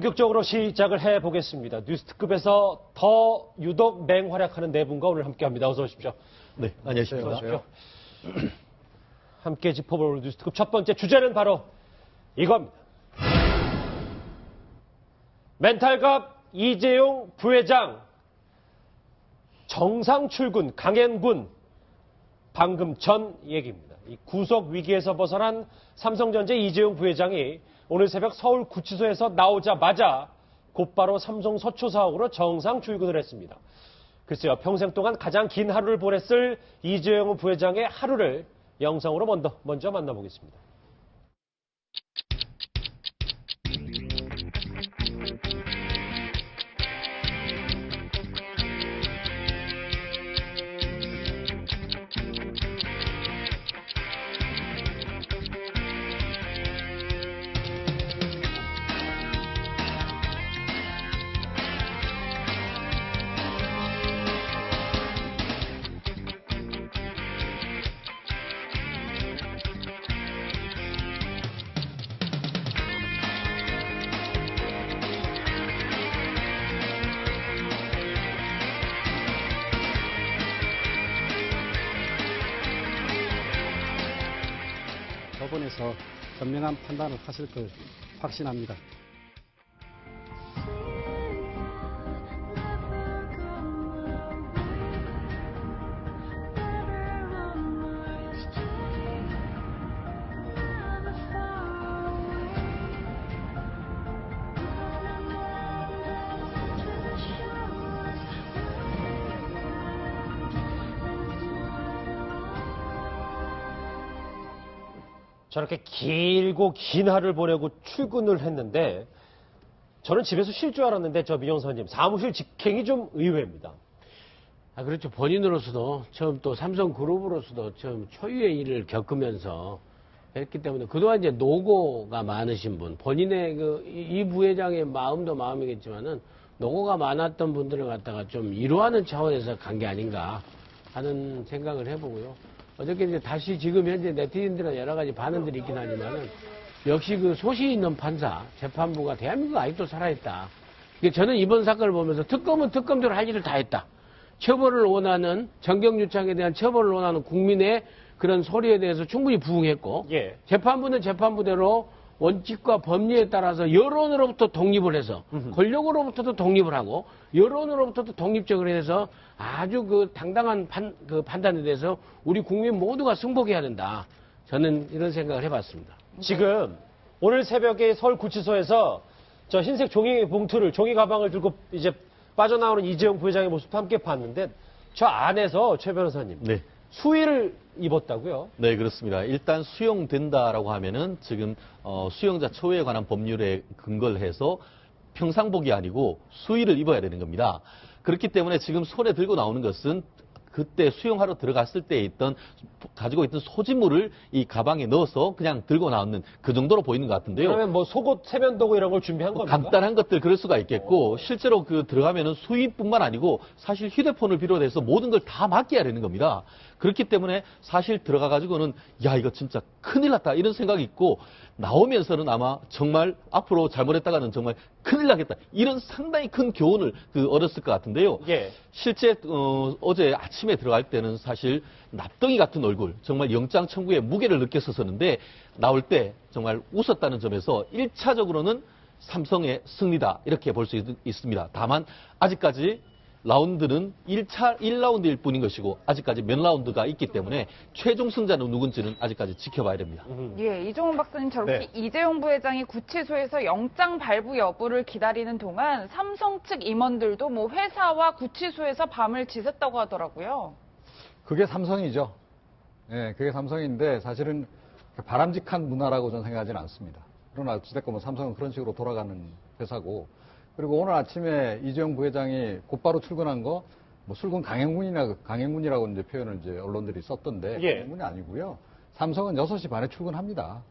본격적으로 시작을 해보겠습니다. 뉴스특급에서 더 유독 맹활약하는 네 분과 오늘 함께합니다. 어서 오십시오. 네, 안녕하십니까. 어서 오십시오. 함께 짚어볼 뉴스특급 첫 번째 주제는 바로 이겁니다. 멘탈갑 이재용 부회장 정상 출근 강행군 방금 전 얘기입니다. 이 구속 위기에서 벗어난 삼성전자 이재용 부회장이 오늘 새벽 서울구치소에서 나오자마자 곧바로 삼성 서초 사옥으로 정상 출근을 했습니다. 글쎄요, 평생 동안 가장 긴 하루를 보냈을 이재용 부회장의 하루를 영상으로 먼저 만나보겠습니다. 법원에서 현명한 판단을 하실 걸 확신합니다. 저렇게 길고 긴 하루를 보내고 출근을 했는데 저는 집에서 쉴 줄 알았는데 저 민영사님 사무실 직행이 좀 의외입니다. 그렇죠. 본인으로서도 처음 또 삼성그룹으로서도 처음 초유의 일을 겪으면서 했기 때문에 그동안 이제 노고가 많으신 분, 본인의 이 부회장의 마음도 마음이겠지만은 노고가 많았던 분들을 갖다가 좀 위로하는 차원에서 간 게 아닌가 하는 생각을 해보고요. 어저께 이제 다시 지금 현재 네티즌들은 여러 가지 반응들이 있긴 하지만은 역시 그 소신 있는 판사, 재판부가 대한민국 아직도 살아있다. 저는 이번 사건을 보면서 특검은 특검대로 할 일을 다 했다. 처벌을 원하는, 정경유착에 대한 처벌을 원하는 국민의 그런 소리에 대해서 충분히 부응했고, 예. 재판부는 재판부대로 원칙과 법리에 따라서 여론으로부터 독립을 해서, 권력으로부터도 독립을 하고, 여론으로부터도 독립적으로 해서 아주 그 당당한 판단에 대해서 우리 국민 모두가 승복해야 된다. 저는 이런 생각을 해봤습니다. 지금 오늘 새벽에 서울구치소에서 저 흰색 종이 봉투를, 종이 가방을 들고 이제 빠져나오는 이재용 부회장의 모습 함께 봤는데 저 안에서 최 변호사님. 네. 수의를 입었다고요? 네, 그렇습니다. 일단 수용된다라고 하면은 지금 수용자 처우에 관한 법률에 근거를 해서 평상복이 아니고 수의를 입어야 되는 겁니다. 그렇기 때문에 지금 손에 들고 나오는 것은 그때 수용하러 들어갔을 때 가지고 있던 소지물을 이 가방에 넣어서 그냥 들고 나오는 그 정도로 보이는 것 같은데요. 그러면 뭐 속옷, 세면도구 이런 걸 준비한 겁니까? 간단한 것들 그럴 수가 있겠고 실제로 들어가면은 수의뿐만 아니고 사실 휴대폰을 비롯해서 모든 걸 다 맡겨야 되는 겁니다. 그렇기 때문에 사실 들어가 가지고는 야 이거 진짜 큰일 났다 이런 생각이 있고 나오면서는 아마 정말 앞으로 잘못했다가는 정말 큰일 나겠다 이런 상당히 큰 교훈을 얻었을 것 같은데요. 예. 실제 어제 아침에 들어갈 때는 사실 납덩이 같은 얼굴 정말 영장 청구의 무게를 느꼈었는데 나올 때 정말 웃었다는 점에서 1차적으로는 삼성의 승리다 이렇게 볼 수 있습니다. 다만 아직까지 라운드는 1라운드일 뿐인 것이고 아직까지 몇 라운드가 있기 때문에 최종 승자는 누군지는 아직까지 지켜봐야 됩니다. 예, 이종훈 박사님 저렇게 네. 이재용 부회장이 구치소에서 영장 발부 여부를 기다리는 동안 삼성 측 임원들도 뭐 회사와 구치소에서 밤을 지샜다고 하더라고요. 그게 삼성이죠. 예, 그게 삼성인데 사실은 바람직한 문화라고 저는 생각하지는 않습니다. 그러나 어찌됐건 뭐 삼성은 그런 식으로 돌아가는 회사고 그리고 오늘 아침에 이재용 부회장이 곧바로 출근한 거 뭐 출근 강행군이라고 이제 표현을 이제 언론들이 썼던데 예. 강행군이 아니고요. 삼성은 6시 반에 출근합니다.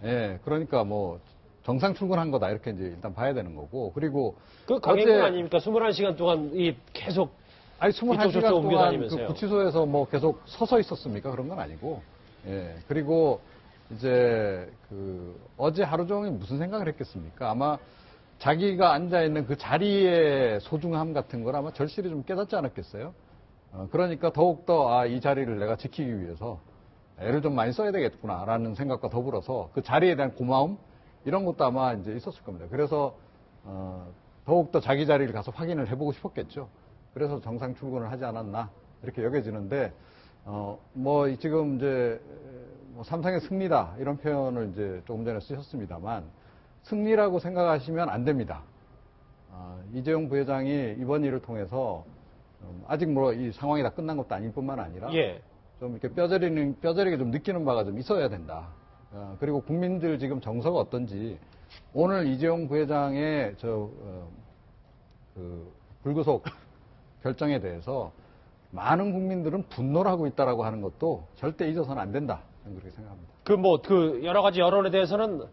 예, 그러니까 뭐 정상 출근한 거다 이렇게 이제 일단 봐야 되는 거고 그리고 그 강행군 아닙니까? 21시간 동안 계속 아니 이쪽 21시간 저쪽 옮겨 동안 다니면서요. 그 구치소에서 뭐 계속 서서 있었습니까? 그런 건 아니고 예, 그리고 이제 어제 하루 종일 무슨 생각을 했겠습니까? 아마 자기가 앉아있는 그 자리의 소중함 같은 걸 아마 절실히 좀 깨닫지 않았겠어요? 그러니까 더욱더 이 자리를 내가 지키기 위해서 애를 좀 많이 써야 되겠구나라는 생각과 더불어서 그 자리에 대한 고마움 이런 것도 아마 이제 있었을 겁니다. 그래서 더욱더 자기 자리를 가서 확인을 해보고 싶었겠죠. 그래서 정상 출근을 하지 않았나 이렇게 여겨지는데 지금 이제 삼성의 승리다 이런 표현을 이제 조금 전에 쓰셨습니다만 승리라고 생각하시면 안 됩니다. 이재용 부회장이 이번 일을 통해서 아직 이 상황이 다 끝난 것도 아닐 뿐만 아니라 예. 좀 이렇게 뼈저리게 좀 느끼는 바가 좀 있어야 된다. 그리고 국민들 지금 정서가 어떤지 오늘 이재용 부회장의 불구속 결정에 대해서 많은 국민들은 분노를 하고 있다라고 하는 것도 절대 잊어서는 안 된다. 저는 그렇게 생각합니다. 여러 가지 여론에 대해서는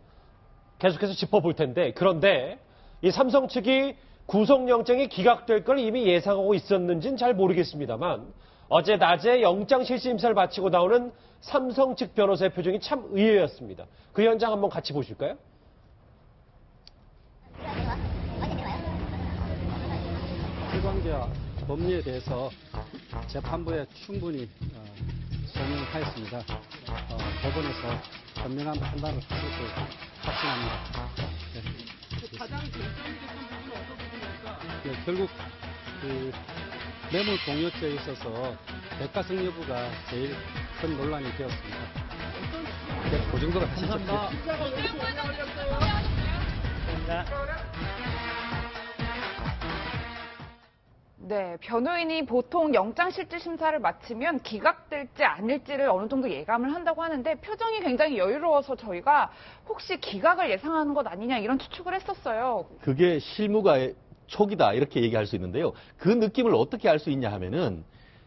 계속해서 짚어볼 텐데, 그런데 이 삼성 측이 구속영장이 기각될 걸 이미 예상하고 있었는지는 잘 모르겠습니다만, 어제 낮에 영장실질심사를 마치고 나오는 삼성 측 변호사의 표정이 참 의외였습니다. 그 현장 한번 같이 보실까요? 실광자 법리에 대해서 재판부에 충분히 설명하였습니다. 법원에서 현명한 판단을 하실 걸 확신합니다. 가장 쟁점이 됐던 부분은 어떤 부분입니까? 결국 뇌물 공여죄에 있어서 대가성 여부가 제일 큰 논란이 되었습니다. 그 정도로 하시죠. 네, 변호인이 보통 영장실질심사를 마치면 기각될지 아닐지를 어느 정도 예감을 한다고 하는데 표정이 굉장히 여유로워서 저희가 혹시 기각을 예상하는 것 아니냐 이런 추측을 했었어요. 그게 실무가의 촉이다 이렇게 얘기할 수 있는데요. 그 느낌을 어떻게 알 수 있냐 하면은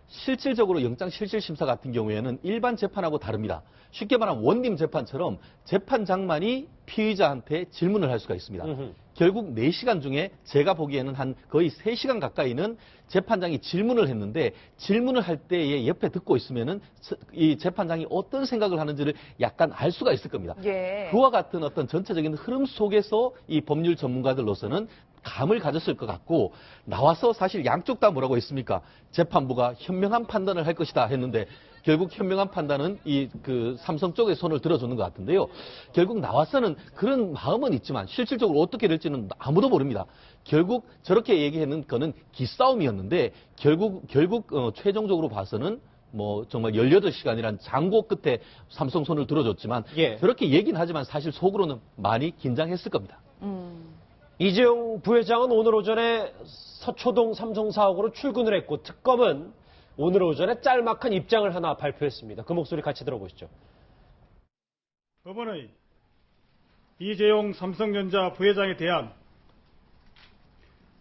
실질적으로 영장실질심사 같은 경우에는 일반 재판하고 다릅니다. 쉽게 말하면 원님 재판처럼 재판장만이 피의자한테 질문을 할 수가 있습니다. 결국 4시간 중에 제가 보기에는 한 거의 3시간 가까이는 재판장이 질문을 했는데 질문을 할 때에 옆에 듣고 있으면은 이 재판장이 어떤 생각을 하는지를 약간 알 수가 있을 겁니다. 예. 그와 같은 어떤 전체적인 흐름 속에서 이 법률 전문가들로서는 감을 가졌을 것 같고 나와서 사실 양쪽 다 뭐라고 했습니까? 재판부가 현명한 판단을 할 것이다 했는데 결국 현명한 판단은 삼성 쪽에 손을 들어주는 것 같은데요. 결국 나와서는 그런 마음은 있지만 실질적으로 어떻게 될지는 아무도 모릅니다. 결국 저렇게 얘기하는 거는 기싸움이었는데 결국 최종적으로 봐서는 정말 18시간이란 장고 끝에 삼성 손을 들어줬지만 예. 저렇게 얘기는 하지만 사실 속으로는 많이 긴장했을 겁니다. 이재용 부회장은 오늘 오전에 서초동 삼성 사옥으로 출근을 했고 특검은 오늘 오전에 짤막한 입장을 하나 발표했습니다. 그 목소리 같이 들어보시죠. 법원의 이재용 삼성전자 부회장에 대한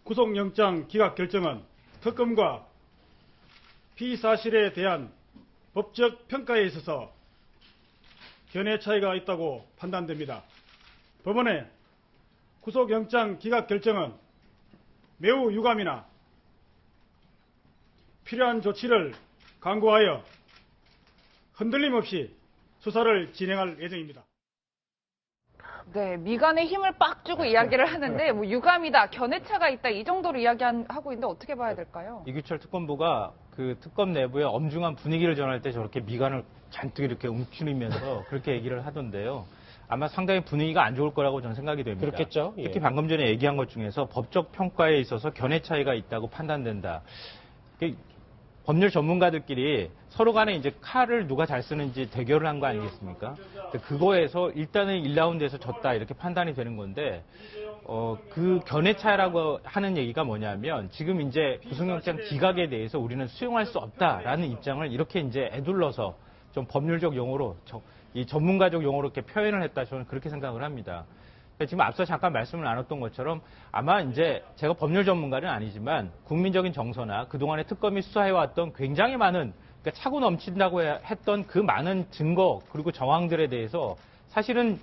구속영장 기각 결정은 특검과 피의사실에 대한 법적 평가에 있어서 견해 차이가 있다고 판단됩니다. 법원의 구속영장 기각 결정은 매우 유감이나 필요한 조치를 강구하여 흔들림 없이 수사를 진행할 예정입니다. 네, 미간에 힘을 빡 주고 이야기를 하는데 유감이다, 견해차가 있다 이 정도로 이야기하고 있는데 어떻게 봐야 될까요? 이규철 특검부가 그 특검 내부에 엄중한 분위기를 전할 때 저렇게 미간을 잔뜩 이렇게 움츠리면서 그렇게 얘기를 하던데요. 아마 상당히 분위기가 안 좋을 거라고 저는 생각이 됩니다. 그렇겠죠. 예. 특히 방금 전에 얘기한 것 중에서 법적 평가에 있어서 견해 차이가 있다고 판단된다. 법률 전문가들끼리 서로 간에 이제 칼을 누가 잘 쓰는지 대결을 한 거 아니겠습니까? 그거에서 일단은 1라운드에서 졌다 이렇게 판단이 되는 건데, 그 견해 차이라고 하는 얘기가 뭐냐면 지금 이제 구속영장 기각에 대해서 우리는 수용할 수 없다라는 입장을 이렇게 이제 애둘러서 좀 법률적 용어로 이 전문가적 용어로 이렇게 표현을 했다 저는 그렇게 생각을 합니다. 지금 앞서 잠깐 말씀을 나눴던 것처럼 아마 이제 제가 법률 전문가는 아니지만 국민적인 정서나 그동안에 특검이 수사해왔던 굉장히 많은 그러니까 차고 넘친다고 했던 그 많은 증거 그리고 정황들에 대해서 사실은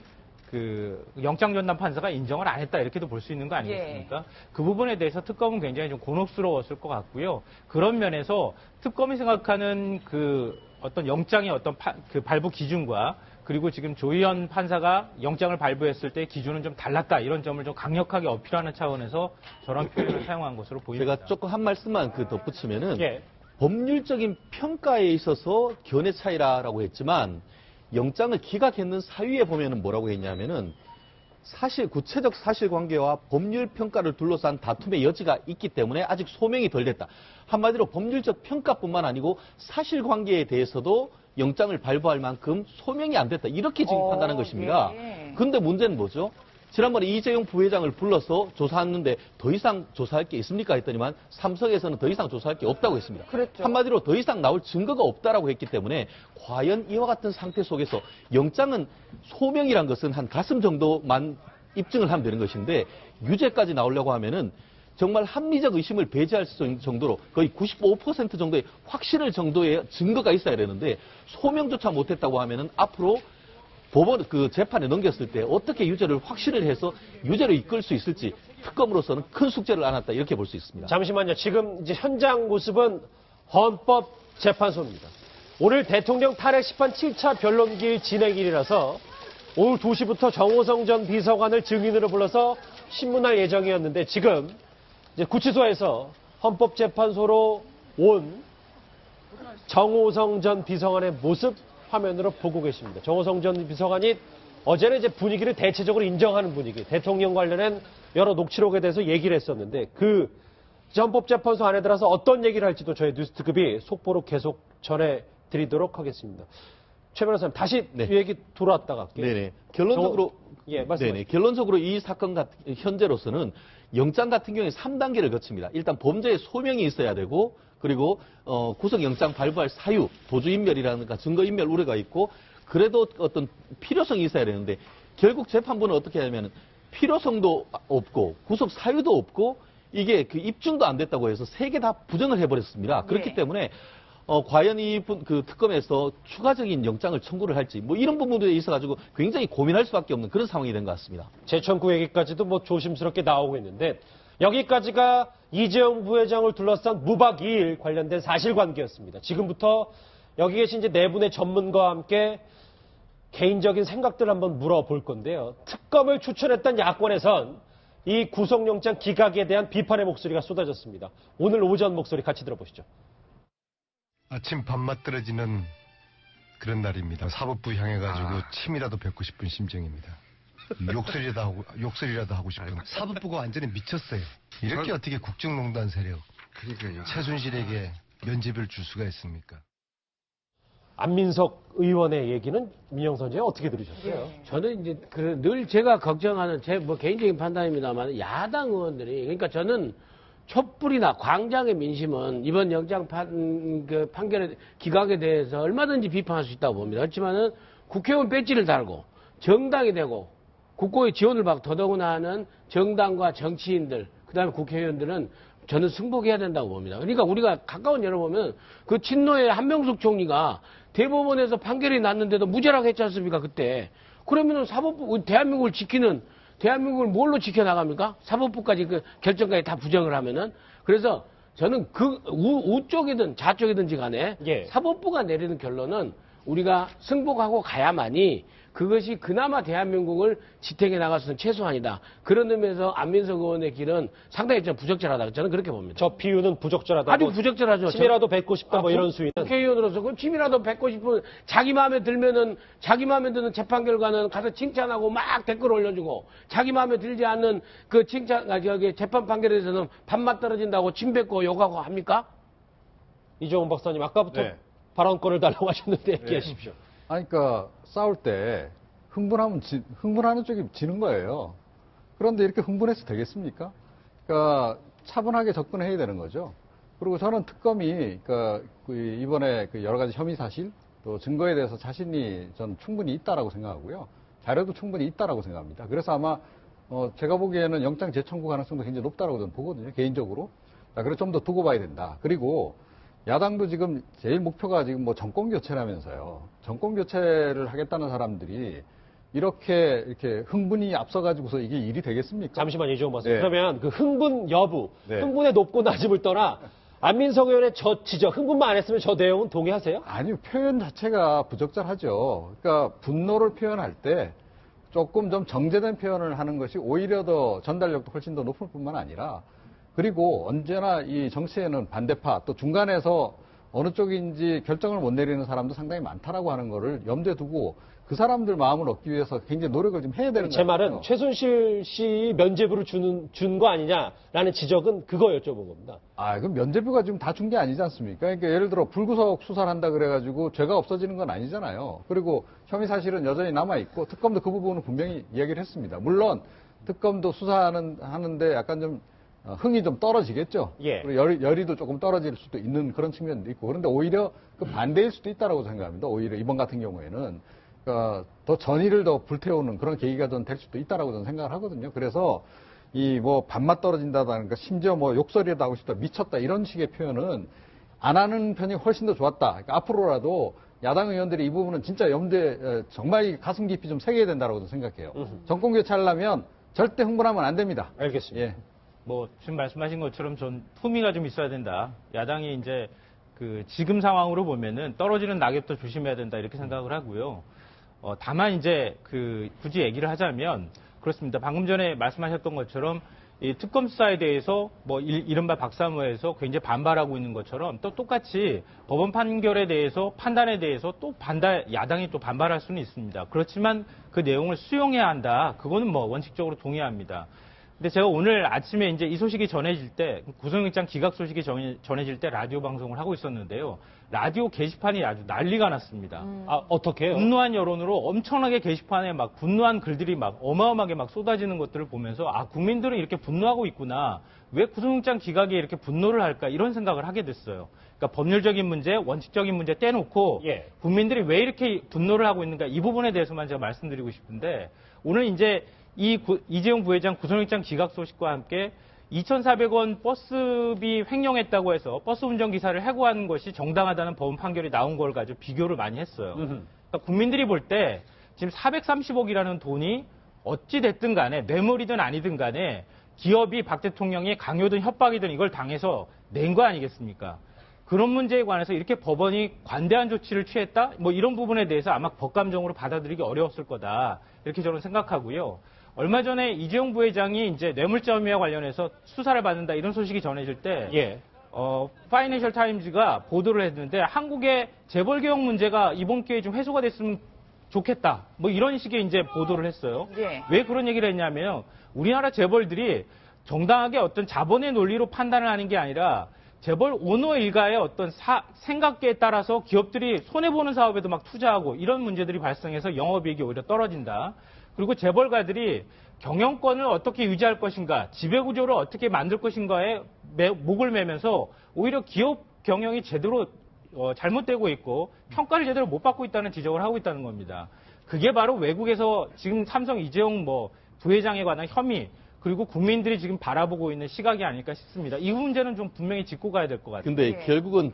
그 영장전담 판사가 인정을 안 했다 이렇게도 볼 수 있는 거 아니겠습니까? 예. 그 부분에 대해서 특검은 굉장히 좀 곤혹스러웠을 것 같고요. 그런 면에서 특검이 생각하는 그 어떤 영장의 어떤 그 발부 기준과 그리고 지금 조희연 판사가 영장을 발부했을 때 기준은 좀 달랐다. 이런 점을 좀 강력하게 어필하는 차원에서 저런 표현을 사용한 것으로 보입니다. 제가 조금 한 말씀만 덧붙이면은 예. 법률적인 평가에 있어서 견해 차이라고 했지만 영장을 기각했는 사유에 보면은 뭐라고 했냐면은 구체적 사실관계와 법률 평가를 둘러싼 다툼의 여지가 있기 때문에 아직 소명이 덜 됐다. 한마디로 법률적 평가뿐만 아니고 사실관계에 대해서도 영장을 발부할 만큼 소명이 안 됐다. 이렇게 지금 판단한 것입니다. 예. 그런데 문제는 뭐죠? 지난번에 이재용 부회장을 불러서 조사했는데 더 이상 조사할 게 있습니까? 했더니만 삼성에서는 더 이상 조사할 게 없다고 했습니다. 그랬죠. 한마디로 더 이상 나올 증거가 없다라고 했기 때문에 과연 이와 같은 상태 속에서 영장은 소명이란 것은 한 가슴 정도만 입증을 하면 되는 것인데 유죄까지 나오려고 하면은 정말 합리적 의심을 배제할 정도로 거의 95% 정도의 확실할 정도의 증거가 있어야 되는데 소명조차 못했다고 하면은 앞으로 법원 재판에 넘겼을 때 어떻게 유죄를 확실을 해서 유죄로 이끌 수 있을지 특검으로서는 큰 숙제를 안았다 이렇게 볼 수 있습니다. 잠시만요. 지금 이제 현장 모습은 헌법재판소입니다. 오늘 대통령 탄핵 심판 7차 변론기일 진행일이라서 오후 2시부터 정호성 전 비서관을 증인으로 불러서 신문할 예정이었는데 지금 이제 구치소에서 헌법재판소로 온 정호성 전 비서관의 모습 화면으로 보고 계십니다. 정호성 전 비서관이 어제는 이제 분위기를 대체적으로 인정하는 분위기, 대통령 관련한 여러 녹취록에 대해서 얘기를 했었는데 그 헌법재판소 안에 들어서 어떤 얘기를 할지도 저희 뉴스특급이 속보로 계속 전해드리도록 하겠습니다. 최 변호사님 다시 네. 이 얘기 돌아왔다가 갈게요. 네네. 결론적으로 예, 말씀하세요. 네네. 결론적으로 이 사건 현재로서는 영장 같은 경우에 3단계를 거칩니다. 일단 범죄의 소명이 있어야 되고 그리고 구속영장 발부할 사유, 도주인멸이라든가 증거인멸 우려가 있고 그래도 어떤 필요성이 있어야 되는데 결국 재판부는 어떻게 하냐면 필요성도 없고 구속 사유도 없고 이게 입증도 안 됐다고 해서 3개 다 부정을 해버렸습니다. 그렇기 네. 때문에 과연 특검에서 추가적인 영장을 청구를 할지 뭐 이런 부분들에 있어가지고 굉장히 고민할 수밖에 없는 그런 상황이 된 것 같습니다. 재청구 얘기까지도 뭐 조심스럽게 나오고 있는데 여기까지가 이재용 부회장을 둘러싼 무박 2일 관련된 사실관계였습니다. 지금부터 여기 계신 이제 네 분의 전문가와 함께 개인적인 생각들을 한번 물어볼 건데요. 특검을 추천했던 야권에선 이 구속영장 기각에 대한 비판의 목소리가 쏟아졌습니다. 오늘 오전 목소리 같이 들어보시죠. 아침 밥맛 떨어지는 그런 날입니다. 사법부 향해가지고 침이라도 뱉고 싶은 심정입니다. 욕설이라도 하고 싶은. 사법부가 완전히 미쳤어요. 이렇게 어떻게 국정농단 세력, 최순실에게 면죄비를 줄 수가 있습니까? 안민석 의원의 얘기는 민영 선생님 어떻게 들으셨어요? 저는 이제 늘 제가 걱정하는 제 뭐 개인적인 판단입니다만 야당 의원들이 그러니까 저는 촛불이나 광장의 민심은 이번 영장 판결의 기각에 대해서 얼마든지 비판할 수 있다고 봅니다. 그렇지만은 국회의원 배지를 달고 정당이 되고 국고의 지원을 받고 더더구나 하는 정당과 정치인들 그다음에 국회의원들은 저는 승복해야 된다고 봅니다. 그러니까 우리가 가까운 예를 보면 그 친노의 한명숙 총리가 대법원에서 판결이 났는데도 무죄라고 했지 않습니까 그때. 그러면은 사법부 대한민국을 지키는 대한민국을 뭘로 지켜나갑니까? 사법부까지 그 결정까지 다 부정을 하면은. 그래서 저는 우쪽이든 좌쪽이든지 간에 예. 사법부가 내리는 결론은 우리가 승복하고 가야만이 그것이 그나마 대한민국을 지탱해 나갈 수 있는 최소한이다. 그런 의미에서 안민석 의원의 길은 상당히 좀 부적절하다. 저는 그렇게 봅니다. 저 비유는 부적절하다. 아주 부적절하죠. 침이라도 뱉고 싶다 뭐 이런 수위는. 국회의원으로서 그 침이라도 뱉고 싶은 자기 마음에 들면은 자기 마음에 드는 재판 결과는 가서 칭찬하고 막 댓글 올려주고 자기 마음에 들지 않는 그 여기 재판 판결에 대해서는 밥맛 떨어진다고 침 뱉고 욕하고 합니까? 이종훈 박사님 아까부터 네. 발언권을 달라고 하셨는데 얘기하십시오. 아니, 그러니까 싸울 때 흥분하는 쪽이 지는 거예요. 그런데 이렇게 흥분해서 되겠습니까? 그러니까 차분하게 접근해야 되는 거죠. 그리고 저는 특검이 그러니까 이번에 여러 가지 혐의 사실 또 증거에 대해서 자신이 저는 충분히 있다라고 생각하고요. 자료도 충분히 있다라고 생각합니다. 그래서 아마 제가 보기에는 영장 재청구 가능성도 굉장히 높다라고 저는 보거든요. 개인적으로. 그래서 좀 더 두고 봐야 된다. 그리고 야당도 지금 제일 목표가 지금 뭐 정권 교체라면서요. 정권 교체를 하겠다는 사람들이 이렇게 흥분이 앞서가지고서 이게 일이 되겠습니까? 잠시만 이종훈 박사님. 네. 그러면 그 흥분 여부, 네. 흥분의 높고 낮음을 떠나 안민석 의원의 저 지적, 흥분만 안 했으면 저 내용은 동의하세요? 아니요, 표현 자체가 부적절하죠. 그러니까 분노를 표현할 때 조금 좀 정제된 표현을 하는 것이 오히려 더 전달력도 훨씬 더 높을 뿐만 아니라, 그리고 언제나 이 정치에는 반대파 또 중간에서 어느 쪽인지 결정을 못 내리는 사람도 상당히 많다라고 하는 거를 염두에 두고 그 사람들 마음을 얻기 위해서 굉장히 노력을 좀 해야 되는 거예요. 제 말은 최순실 씨 면죄부를 준 거 아니냐라는 지적은 그거 여쭤본 겁니다. 그럼 면죄부가 지금 다 준 게 아니지 않습니까? 그러니까 예를 들어 불구속 수사를 한다 그래가지고 죄가 없어지는 건 아니잖아요. 그리고 혐의 사실은 여전히 남아있고 특검도 그 부분은 분명히 이야기를 했습니다. 물론 특검도 하는데 약간 좀 흥이 좀 떨어지겠죠. 예. 그리고 열의도 조금 떨어질 수도 있는 그런 측면도 있고, 그런데 오히려 그 반대일 수도 있다라고 생각합니다. 오히려 이번 같은 경우에는 더 전의를 더 불태우는 그런 계기가 좀 될 수도 있다라고 저는 생각을 하거든요. 그래서 이 뭐 밥맛 떨어진다든가 심지어 뭐 욕설이라도 하고 싶다, 미쳤다 이런 식의 표현은 안 하는 편이 훨씬 더 좋았다. 그러니까 앞으로라도 야당 의원들이 이 부분은 진짜 염두에 정말 가슴 깊이 좀 새겨야 된다라고 저는 생각해요. 정권 교체하려면 절대 흥분하면 안 됩니다. 알겠습니다. 예. 뭐 지금 말씀하신 것처럼 전 품위가 좀 있어야 된다. 야당이 이제 그 지금 상황으로 보면은 떨어지는 낙엽도 조심해야 된다 이렇게 생각을 하고요. 다만 이제 그 굳이 얘기를 하자면 그렇습니다. 방금 전에 말씀하셨던 것처럼 이 특검 수사에 대해서 뭐 이른바 박사모에서 굉장히 반발하고 있는 것처럼 또 똑같이 법원 판결에 대해서 판단에 대해서 또 야당이 또 반발할 수는 있습니다. 그렇지만 그 내용을 수용해야 한다. 그거는 뭐 원칙적으로 동의합니다. 근데 제가 오늘 아침에 이제 이 소식이 전해질 때, 구속영장 기각 소식이 전해질 때 라디오 방송을 하고 있었는데요. 라디오 게시판이 아주 난리가 났습니다. 어떻게요? 분노한 여론으로 엄청나게 게시판에 막 분노한 글들이 막 어마어마하게 막 쏟아지는 것들을 보면서 국민들은 이렇게 분노하고 있구나. 왜 구속영장 기각에 이렇게 분노를 할까? 이런 생각을 하게 됐어요. 그러니까 법률적인 문제, 원칙적인 문제 떼놓고 예. 국민들이 왜 이렇게 분노를 하고 있는가 이 부분에 대해서만 제가 말씀드리고 싶은데 오늘 이제 이재용 부회장 구속영장 기각 소식과 함께 2,400원 버스비 횡령했다고 해서 버스 운전기사를 해고하는 것이 정당하다는 법원 판결이 나온 걸 가지고 비교를 많이 했어요. 그러니까 국민들이 볼 때 지금 430억이라는 돈이 어찌 됐든 간에 뇌물이든 아니든 간에 기업이 박 대통령이 강요든 협박이든 이걸 당해서 낸 거 아니겠습니까? 그런 문제에 관해서 이렇게 법원이 관대한 조치를 취했다? 뭐 이런 부분에 대해서 아마 법감정으로 받아들이기 어려웠을 거다. 이렇게 저는 생각하고요. 얼마 전에 이재용 부회장이 이제 뇌물자 혐의와 관련해서 수사를 받는다 이런 소식이 전해질 때, 예. 파이낸셜 타임즈가 보도를 했는데 한국의 재벌 개혁 문제가 이번 기회에 좀 해소가 됐으면 좋겠다. 뭐 이런 식의 이제 보도를 했어요. 예. 왜 그런 얘기를 했냐면 우리나라 재벌들이 정당하게 어떤 자본의 논리로 판단을 하는 게 아니라 재벌 오너 일가의 어떤 생각에 따라서 기업들이 손해보는 사업에도 막 투자하고 이런 문제들이 발생해서 영업이익이 오히려 떨어진다. 그리고 재벌가들이 경영권을 어떻게 유지할 것인가, 지배구조를 어떻게 만들 것인가에 목을 매면서 오히려 기업 경영이 제대로 잘못되고 있고 평가를 제대로 못 받고 있다는 지적을 하고 있다는 겁니다. 그게 바로 외국에서 지금 삼성 이재용 부회장에 관한 혐의 그리고 국민들이 지금 바라보고 있는 시각이 아닐까 싶습니다. 이 문제는 좀 분명히 짚고 가야 될 것 같아요. 근데 예. 결국은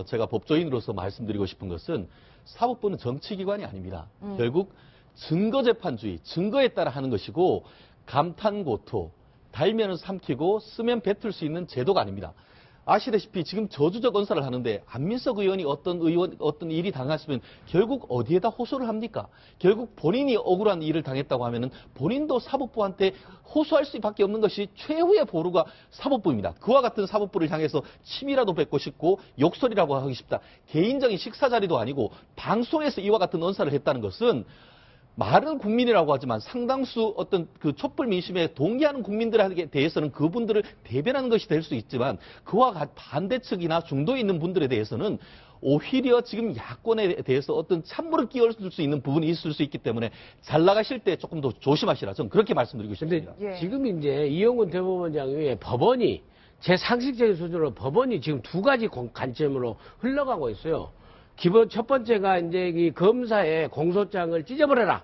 제가 법조인으로서 말씀드리고 싶은 것은 사법부는 정치기관이 아닙니다. 결국 증거재판주의, 증거에 따라 하는 것이고 감탄고토, 달면은 삼키고 쓰면 뱉을 수 있는 제도가 아닙니다. 아시다시피 지금 저주적 언사를 하는데 안민석 의원이 어떤 일이 당했으면 결국 어디에다 호소를 합니까? 결국 본인이 억울한 일을 당했다고 하면은 본인도 사법부한테 호소할 수밖에 없는 것이 최후의 보루가 사법부입니다. 그와 같은 사법부를 향해서 침이라도 뱉고 싶고 욕설이라고 하고 싶다. 개인적인 식사 자리도 아니고 방송에서 이와 같은 언사를 했다는 것은 말은 국민이라고 하지만 상당수 어떤 그 촛불 민심에 동의하는 국민들에게 대해서는 그분들을 대변하는 것이 될 수 있지만 그와 반대측이나 중도에 있는 분들에 대해서는 오히려 지금 야권에 대해서 어떤 찬물을 끼얹을 수 있는 부분이 있을 수 있기 때문에 잘 나가실 때 조금 더 조심하시라. 저는 그렇게 말씀드리고 싶습니다. 예. 지금 이제 이영훈 대법원장 외에 법원이 제 상식적인 수준으로 법원이 지금 두 가지 관점으로 흘러가고 있어요. 기본 첫 번째가 이제 이 검사의 공소장을 찢어버려라.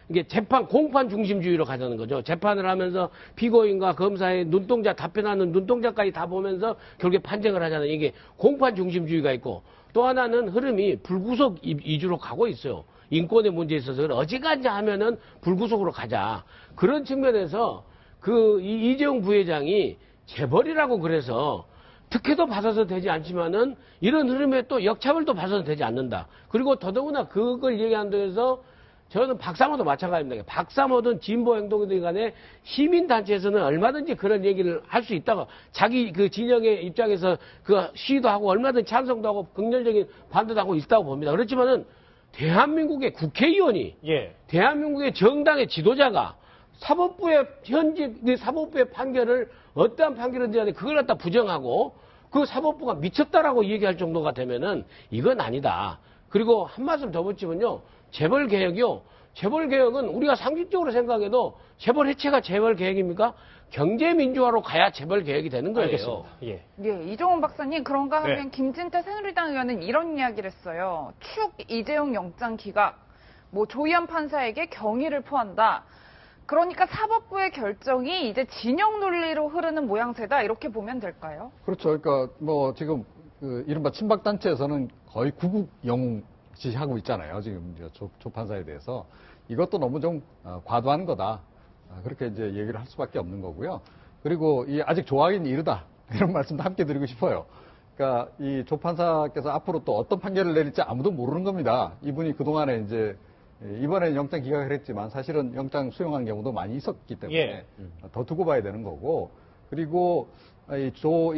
이게 재판 공판 중심주의로 가자는 거죠. 재판을 하면서 피고인과 검사의 눈동자 답변하는 눈동자까지 다 보면서 결국에 판정을 하자는 이게 공판 중심주의가 있고 또 하나는 흐름이 불구속 위주로 가고 있어요. 인권의 문제에 있어서 어지간히 하면은 불구속으로 가자. 그런 측면에서 이재용 부회장이 재벌이라고 그래서 특혜도 받아서 되지 않지만은 이런 흐름에 또 역차별도 받아서 되지 않는다. 그리고 더더구나 그걸 얘기하는 데서 저는 박사모도 마찬가지입니다. 박사모든 진보행동이든 간에 시민단체에서는 얼마든지 그런 얘기를 할 수 있다고 자기 그 진영의 입장에서 그 시위도 하고 얼마든지 찬성도 하고 긍정적인 반대도 하고 있다고 봅니다. 그렇지만은 대한민국의 국회의원이 예. 대한민국의 정당의 지도자가 사법부의 현직 사법부의 판결을 어떠한 판결이든 간에 그걸 갖다 부정하고 그 사법부가 미쳤다라고 얘기할 정도가 되면은 이건 아니다. 그리고 한 말씀 더 붙이면요. 재벌개혁이요. 재벌개혁은 우리가 상식적으로 생각해도 재벌 해체가 재벌개혁입니까? 경제민주화로 가야 재벌개혁이 되는 거예요. 알겠습니다. 예. 예, 이종훈 박사님, 그런가 하면 네. 김진태 새누리당 의원은 이런 이야기를 했어요. 축 이재용 영장 기각, 조희연 판사에게 경의를 표한다. 그러니까 사법부의 결정이 이제 진영 논리로 흐르는 모양새다. 이렇게 보면 될까요? 그렇죠. 그러니까 지금 그 이른바 친박단체에서는 거의 구국 영웅시하고 있잖아요. 지금 조 판사에 대해서. 이것도 너무 좀 과도한 거다. 그렇게 이제 얘기를 할 수밖에 없는 거고요. 그리고 아직 조하긴 이르다. 이런 말씀도 함께 드리고 싶어요. 그러니까 이 조 판사께서 앞으로 또 어떤 판결을 내릴지 아무도 모르는 겁니다. 이분이 그동안에 이제 이번에는 영장 기각을 했지만 사실은 영장 수용한 경우도 많이 있었기 때문에 예. 더 두고 봐야 되는 거고, 그리고 이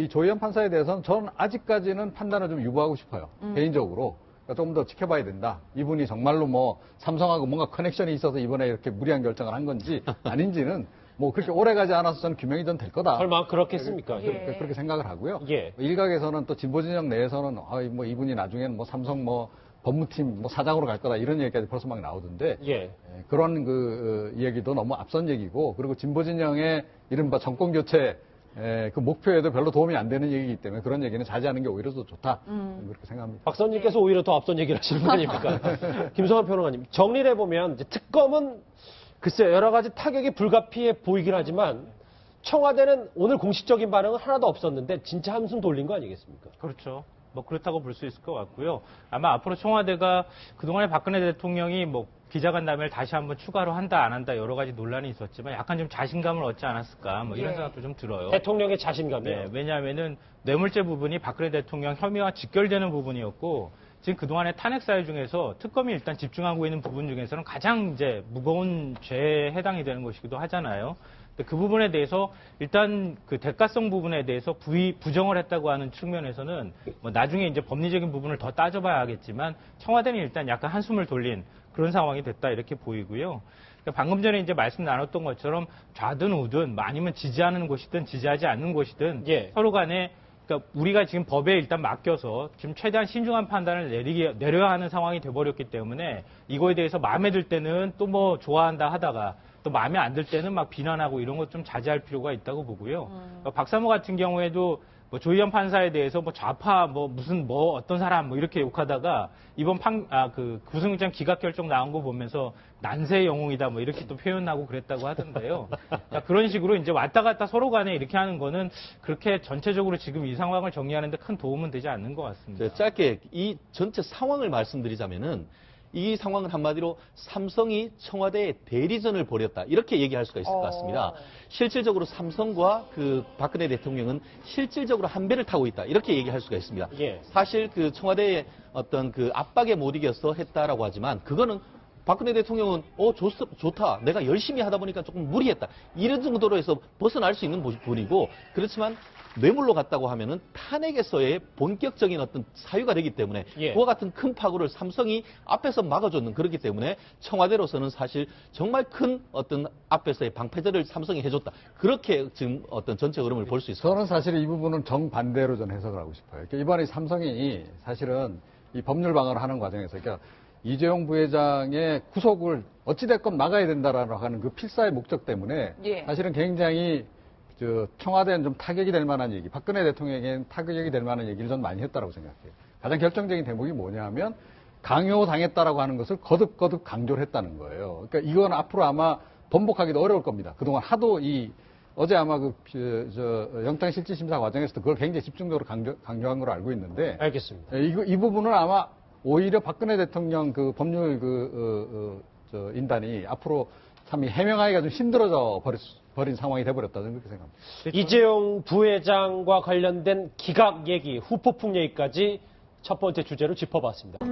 조희연 판사에 대해서는 저는 아직까지는 판단을 좀 유보하고 싶어요. 개인적으로. 그러니까 조금 더 지켜봐야 된다. 이분이 정말로 삼성하고 뭔가 커넥션이 있어서 이번에 이렇게 무리한 결정을 한 건지 아닌지는 그렇게 오래 가지 않아서 저는 규명이 좀 될 거다. 설마 그렇겠습니까? 예. 그렇게 생각을 하고요. 예. 일각에서는 또 진보진영 내에서는 이분이 나중에는 삼성 법무팀 사장으로 갈 거다 이런 얘기까지 벌써 막 나오던데 예. 그런 그 얘기도 너무 앞선 얘기고, 그리고 진보진영의 이른바 정권 교체 그 목표에도 별로 도움이 안 되는 얘기이기 때문에 그런 얘기는 자제하는 게 오히려 더 좋다 그렇게 생각합니다. 박사님께서 오히려 더 앞선 얘기를 하시는 거 아닙니까? 김성환 평론가님, 정리를 해보면 이제 특검은 글쎄요, 여러 가지 타격이 불가피해 보이긴 하지만 청와대는 오늘 공식적인 반응은 하나도 없었는데 진짜 한숨 돌린 거 아니겠습니까? 그렇죠. 그렇다고 볼 수 있을 것 같고요. 아마 앞으로 청와대가 그동안에 박근혜 대통령이 기자간담회를 다시 한번 추가로 한다 안 한다 여러 가지 논란이 있었지만 약간 좀 자신감을 얻지 않았을까 이런 생각도 좀 들어요. 대통령의 자신감이요. 네, 왜냐하면은 뇌물죄 부분이 박근혜 대통령 혐의와 직결되는 부분이었고, 지금 그동안의 탄핵 사유 중에서 특검이 일단 집중하고 있는 부분 중에서는 가장 이제 무거운 죄에 해당이 되는 것이기도 하잖아요. 근데 그 부분에 대해서 일단 그 대가성 부분에 대해서 부정을 했다고 하는 측면에서는 나중에 이제 법리적인 부분을 더 따져봐야 하겠지만 청와대는 일단 약간 한숨을 돌린 그런 상황이 됐다 이렇게 보이고요. 그러니까 방금 전에 이제 말씀 나눴던 것처럼 좌든 우든 아니면 지지하는 곳이든 지지하지 않는 곳이든 예. 서로 간에 그러니까 우리가 지금 법에 일단 맡겨서 지금 최대한 신중한 판단을 내려야 하는 상황이 돼버렸기 때문에 이거에 대해서 마음에 들 때는 또 좋아한다 하다가 또 마음에 안 들 때는 막 비난하고 이런 것 좀 자제할 필요가 있다고 보고요. 그러니까 박사모 같은 경우에도 조희연 판사에 대해서 좌파 어떤 사람 이렇게 욕하다가 이번 그 구속영장 기각 결정 나온 거 보면서 난세 영웅이다 이렇게 또 표현하고 그랬다고 하던데요. 자, 그런 식으로 이제 왔다 갔다 서로 간에 이렇게 하는 거는 그렇게 전체적으로 지금 이 상황을 정리하는데 큰 도움은 되지 않는 것 같습니다. 짧게 이 전체 상황을 말씀드리자면은 이 상황은 한마디로 삼성이 청와대에 대리전을 벌였다 이렇게 얘기할 수가 있을 것 같습니다. 실질적으로 삼성과 그 박근혜 대통령은 실질적으로 한 배를 타고 있다 이렇게 얘기할 수가 있습니다. 예. 사실 그 청와대의 어떤 그 압박에 못 이겨서 했다라고 하지만 그거는 박근혜 대통령은 좋다 내가 열심히 하다 보니까 조금 무리했다 이런 정도로 해서 벗어날 수 있는 분이고, 그렇지만 뇌물로 갔다고 하면은 탄핵에서의 본격적인 어떤 사유가 되기 때문에 예. 그와 같은 큰 파고를 삼성이 앞에서 막아줬는 그렇기 때문에 청와대로서는 사실 정말 큰 어떤 앞에서의 방패들을 삼성이 해줬다 그렇게 지금 어떤 전체 흐름을 볼 수 있습니다. 저는 사실 이 부분은 정반대로 전 해석을 하고 싶어요. 그러니까 이번에 삼성이 사실은 이 법률 방어를 하는 과정에서 그러니까 이재용 부회장의 구속을 어찌됐건 막아야 된다라고 하는 그 필사의 목적 때문에 예. 사실은 굉장히 청와대는 좀 타격이 될 만한 얘기, 박근혜 대통령에게는 타격이 될 만한 얘기를 전 많이 했다라고 생각해요. 가장 결정적인 대목이 뭐냐면 강요당했다라고 하는 것을 거듭 강조를 했다는 거예요. 그러니까 이건 앞으로 아마 번복하기도 어려울 겁니다. 그동안 하도 어제 아마 영장실질심사 과정에서도 그걸 굉장히 집중적으로 강조한 걸로 알고 있는데. 알겠습니다. 이 부분은 아마 오히려 박근혜 대통령 그 법률 인단이 앞으로 참 해명하기가 좀 힘들어져 버린 상황이 돼버렸다는 그렇게 생각합니다. 이재용 부회장과 관련된 기각 얘기, 후폭풍 얘기까지 첫 번째 주제로 짚어봤습니다.